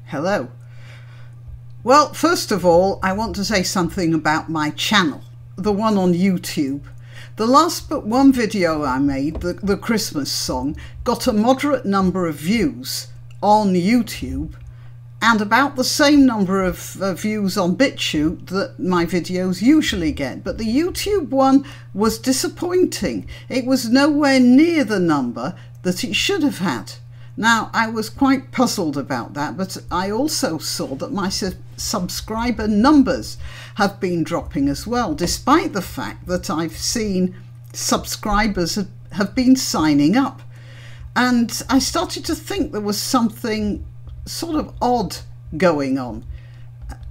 Hello. Well, first of all, I want to say something about my channel, the one on YouTube. The last but one video I made, the Christmas song, got a moderate number of views on YouTube and about the same number of views on BitChute that my videos usually get. But the YouTube one was disappointing. It was nowhere near the number that it should have had. Now, I was quite puzzled about that, but I also saw that my subscriber numbers have been dropping as well, despite the fact that I've seen subscribers have been signing up. And I started to think there was something sort of odd going on.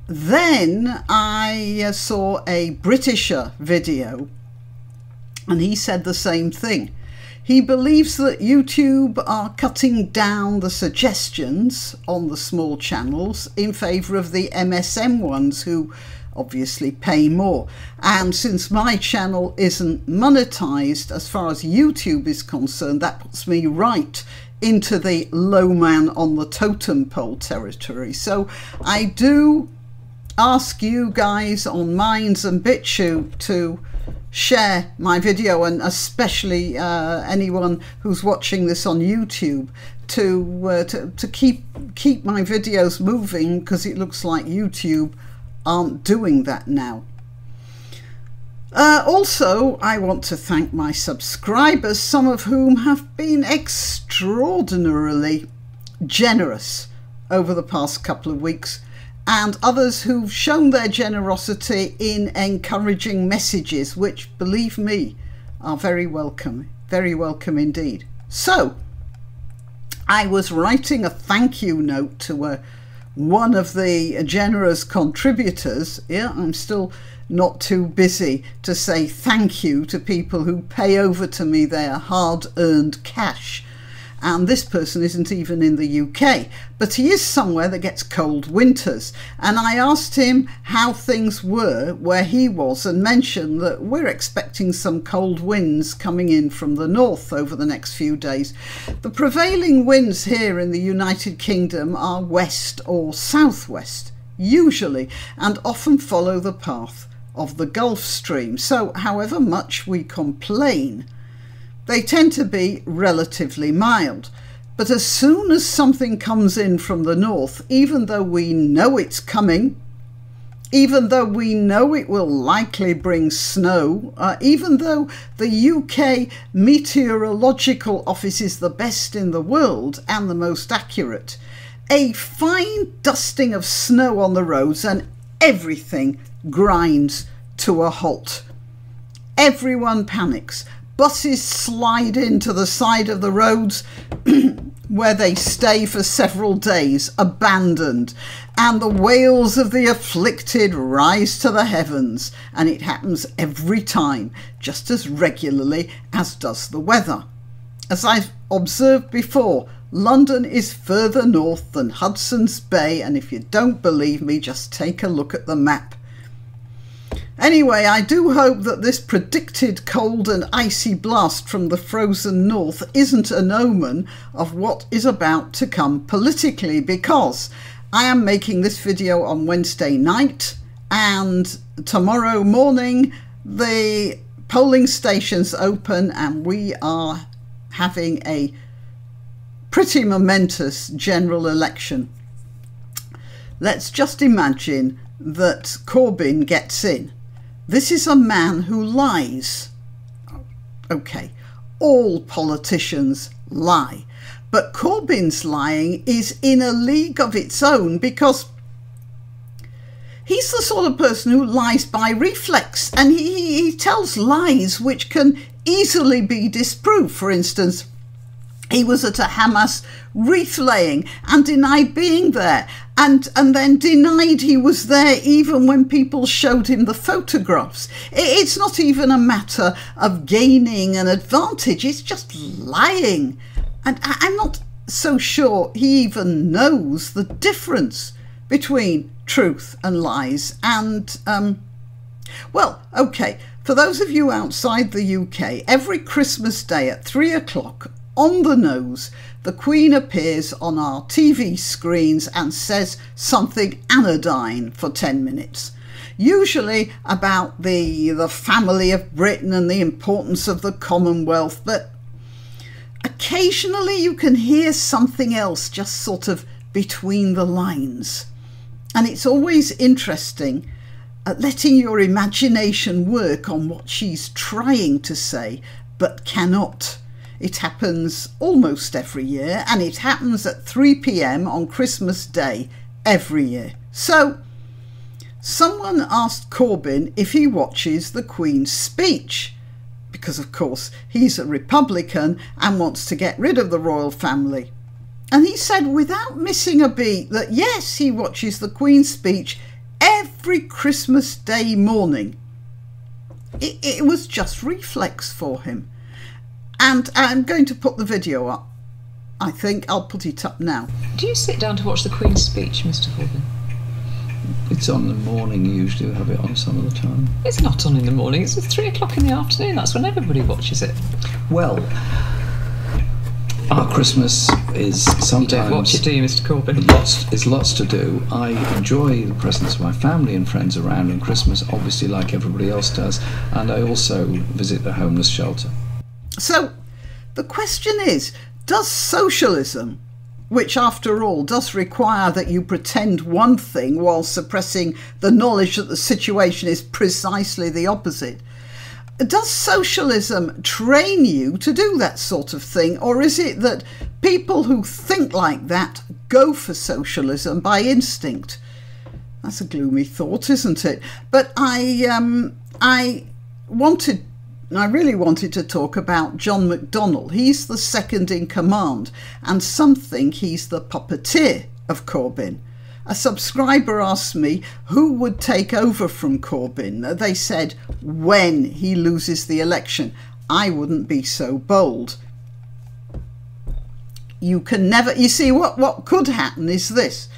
Then I saw a Britisher video, and he said the same thing. He believes that YouTube are cutting down the suggestions on the small channels in favour of the MSM ones, who obviously pay more. And since my channel isn't monetized as far as YouTube is concerned, that puts me right into the low man on the totem pole territory. So I do ask you guys on Minds and BitChute to share my video, and especially anyone who's watching this on YouTube, to keep my videos moving, because it looks like YouTube aren't doing that now. Also, I want to thank my subscribers, some of whom have been extraordinarily generous over the past couple of weeks, and others who've shown their generosity in encouraging messages, which, believe me, are very welcome indeed. So, I was writing a thank you note to one of the generous contributors. Yeah, I'm still not too busy to say thank you to people who pay over to me their hard-earned cash. And this person isn't even in the UK, but he is somewhere that gets cold winters. And I asked him how things were where he was, and mentioned that we're expecting some cold winds coming in from the north over the next few days. The prevailing winds here in the United Kingdom are west or southwest, usually, and often follow the path of the Gulf Stream. So however much we complain, they tend to be relatively mild. But as soon as something comes in from the north, even though we know it's coming, even though we know it will likely bring snow, even though the UK Meteorological Office is the best in the world and the most accurate, a fine dusting of snow on the roads and everything grinds to a halt. Everyone panics. Buses slide into the side of the roads where they stay for several days, abandoned, and the wails of the afflicted rise to the heavens, and it happens every time, just as regularly as does the weather. As I've observed before, London is further north than Hudson's Bay, and if you don't believe me, just take a look at the map. Anyway, I do hope that this predicted cold and icy blast from the frozen north isn't an omen of what is about to come politically, because I am making this video on Wednesday night, and tomorrow morning the polling stations open and we are having a pretty momentous general election. Let's just imagine that Corbyn gets in. This is a man who lies. Okay, all politicians lie, but Corbyn's lying is in a league of its own, because he's the sort of person who lies by reflex, and he tells lies which can easily be disproved. For instance, he was at a Hamas wreath laying and denied being there, and then denied he was there even when people showed him the photographs. It's not even a matter of gaining an advantage, it's just lying. And I'm not so sure he even knows the difference between truth and lies. And, well, okay, for those of you outside the UK, every Christmas Day at 3 o'clock, on the nose, the Queen appears on our TV screens and says something anodyne for 10 minutes. Usually about the family of Britain and the importance of the Commonwealth, but occasionally you can hear something else just sort of between the lines. And it's always interesting at letting your imagination work on what she's trying to say but cannot. It happens almost every year, and it happens at 3 p.m. on Christmas Day every year. So someone asked Corbyn if he watches the Queen's speech, because of course he's a Republican and wants to get rid of the royal family. And he said without missing a beat that yes, he watches the Queen's speech every Christmas Day morning. It was just reflex for him. And I'm going to put the video up. I think I'll put it up now. Do you sit down to watch the Queen's speech, Mr. Corbyn? It's on in the morning, you usually have it on some of the time. It's not on in the morning, it's at 3 o'clock in the afternoon, that's when everybody watches it. Well, our Christmas is sometimes... You don't watch it, do you, Mr. Corbyn? Lots to do. I enjoy the presence of my family and friends around on Christmas, obviously like everybody else does, and I also visit the homeless shelter. So the question is, does socialism, which after all does require that you pretend one thing while suppressing the knowledge that the situation is precisely the opposite, does socialism train you to do that sort of thing, or is it that people who think like that go for socialism by instinct? That's a gloomy thought, isn't it? But I really wanted to talk about John MacDonald. He's the second in command, and some think he's the puppeteer of Corbyn. A subscriber asked me who would take over from Corbyn. They said when he loses the election. I wouldn't be so bold. You can never... You see, what could happen is this.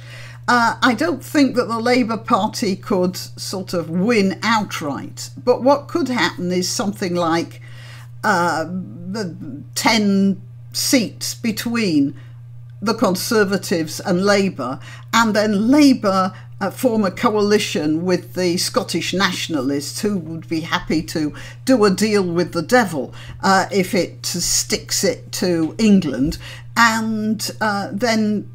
I don't think that the Labour Party could sort of win outright, but what could happen is something like 10 seats between the Conservatives and Labour, and then Labour form a coalition with the Scottish nationalists, who would be happy to do a deal with the devil if it sticks it to England, and then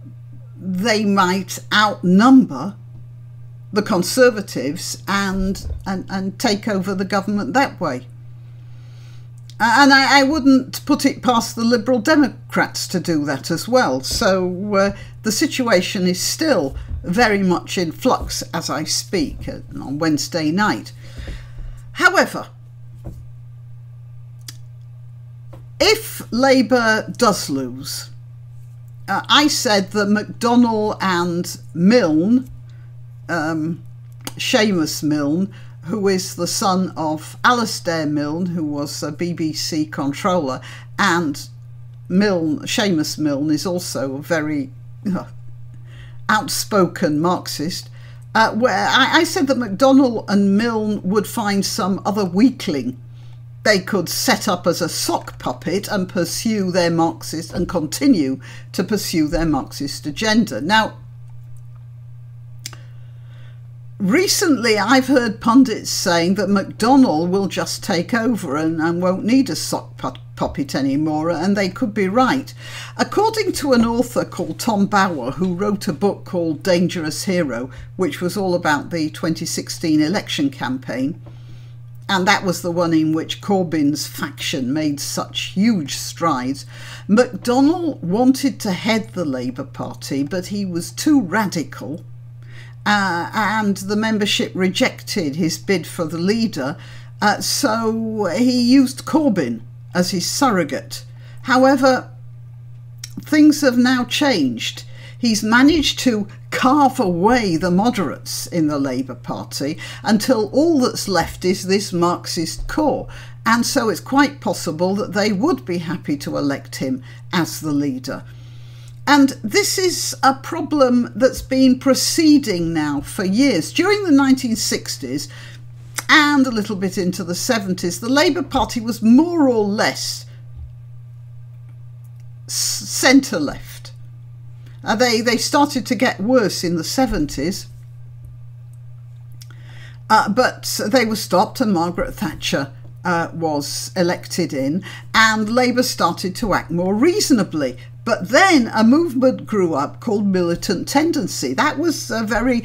they might outnumber the Conservatives and take over the government that way. And I wouldn't put it past the Liberal Democrats to do that as well. So the situation is still very much in flux as I speak on Wednesday night. However, if Labour does lose, I said that MacDonald and Milne, Seamus Milne, who is the son of Alastair Milne, who was a BBC controller, and Seamus Milne is also a very outspoken Marxist, where I said that MacDonald and Milne would find some other weakling they could set up as a sock puppet and pursue their Marxist and continue to pursue their Marxist agenda. Now, recently I've heard pundits saying that MacDonald will just take over and won't need a sock puppet anymore, and they could be right. According to an author called Tom Bower, who wrote a book called Dangerous Hero, which was all about the 2016 election campaign, and that was the one in which Corbyn's faction made such huge strides, MacDonald wanted to head the Labour Party, but he was too radical, and the membership rejected his bid for the leader, so he used Corbyn as his surrogate. However, things have now changed. He's managed to carve away the moderates in the Labour Party until all that's left is this Marxist core, and so it's quite possible that they would be happy to elect him as the leader. And this is a problem that's been proceeding now for years. During the 1960s and a little bit into the 70s, the Labour Party was more or less centre-left. They started to get worse in the 70s, but they were stopped and Margaret Thatcher was elected in, and Labour started to act more reasonably. But then a movement grew up called Militant Tendency. That was a very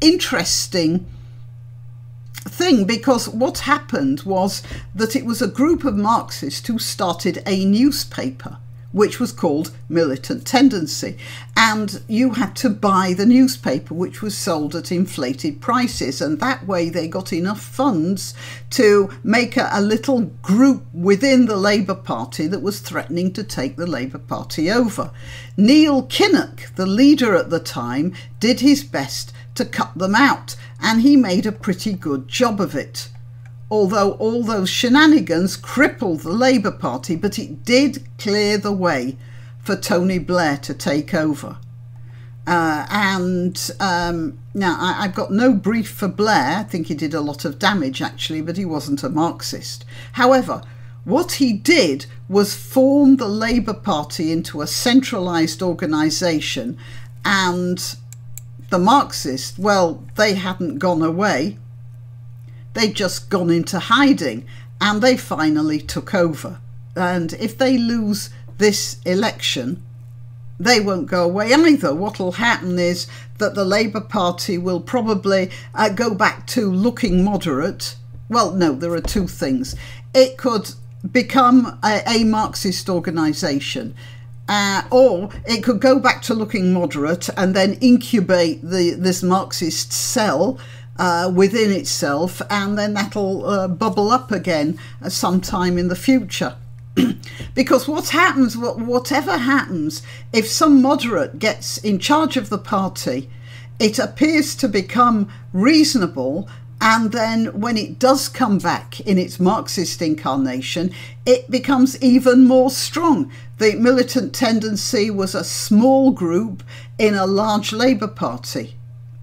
interesting thing, because what happened was that it was a group of Marxists who started a newspaper which was called Militant Tendency, and you had to buy the newspaper, which was sold at inflated prices, and that way they got enough funds to make a little group within the Labour Party that was threatening to take the Labour Party over. Neil Kinnock, the leader at the time, did his best to cut them out, and he made a pretty good job of it. Although all those shenanigans crippled the Labour Party, but it did clear the way for Tony Blair to take over. Now, I've got no brief for Blair. I think he did a lot of damage, actually, but he wasn't a Marxist. However, what he did was form the Labour Party into a centralised organisation, and the Marxists, well, they hadn't gone away. They'd just gone into hiding, and they finally took over. And if they lose this election, they won't go away either. What will happen is that the Labour Party will probably go back to looking moderate. Well, no, there are two things. It could become a Marxist organisation, or it could go back to looking moderate and then incubate this Marxist cell within itself, and then that'll bubble up again sometime in the future. Because what happens, whatever happens, if some moderate gets in charge of the party, it appears to become reasonable, and then when it does come back in its Marxist incarnation, it becomes even more strong. The Militant Tendency was a small group in a large Labour Party.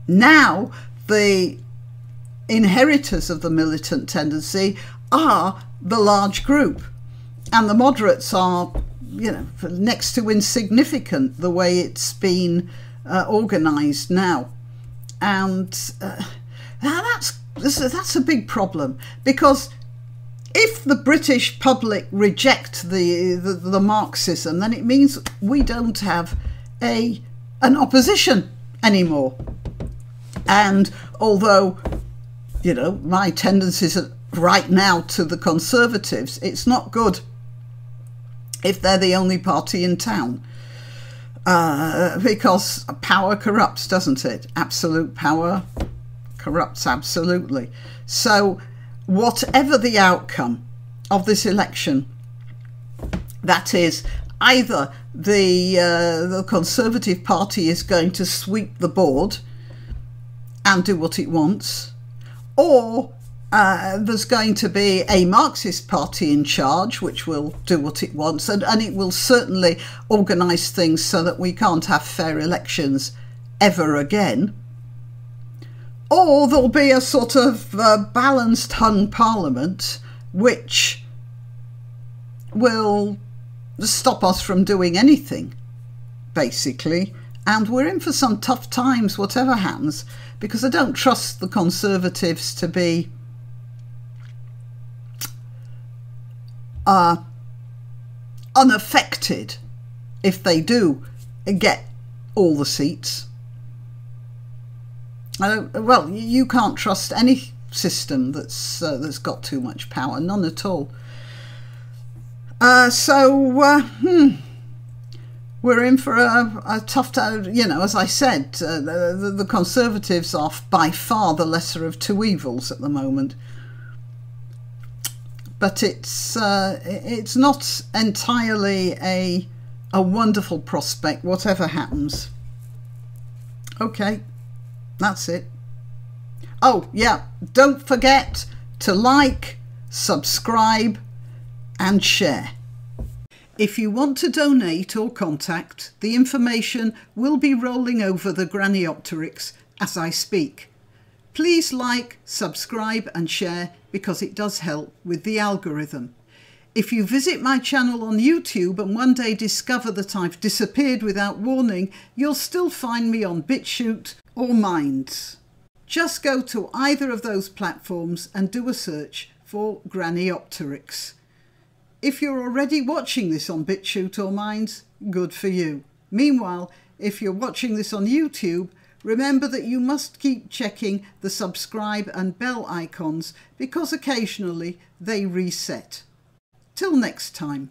Now the inheritors of the Militant Tendency are the large group, and the moderates are, you know, next to insignificant the way it's been organised now. And that's a big problem, because if the British public reject the Marxism, then it means we don't have an opposition anymore. And although, you know, my tendencies are right now to the Conservatives, it's not good if they're the only party in town, because power corrupts, doesn't it? Absolute power corrupts absolutely. So whatever the outcome of this election, that is, either the Conservative Party is going to sweep the board and do what it wants, or there's going to be a Marxist party in charge which will do what it wants, and it will certainly organise things so that we can't have fair elections ever again. Or there'll be a sort of balanced hung parliament which will stop us from doing anything, basically. And we're in for some tough times, whatever happens, because I don't trust the Conservatives to be unaffected if they do get all the seats. Well, you can't trust any system that's got too much power, none at all. We're in for a tough time. You know, as I said, the Conservatives are by far the lesser of two evils at the moment. But it's not entirely a wonderful prospect, whatever happens. Okay, that's it. Oh, yeah, don't forget to like, subscribe and share. If you want to donate or contact, the information will be rolling over the Graniopteryx as I speak. Please like, subscribe and share, because it does help with the algorithm. If you visit my channel on YouTube and one day discover that I've disappeared without warning, you'll still find me on BitChute or Minds. Just go to either of those platforms and do a search for Graniopteryx. If you're already watching this on BitChute or Minds, good for you. Meanwhile, if you're watching this on YouTube, remember that you must keep checking the subscribe and bell icons because occasionally they reset. Till next time.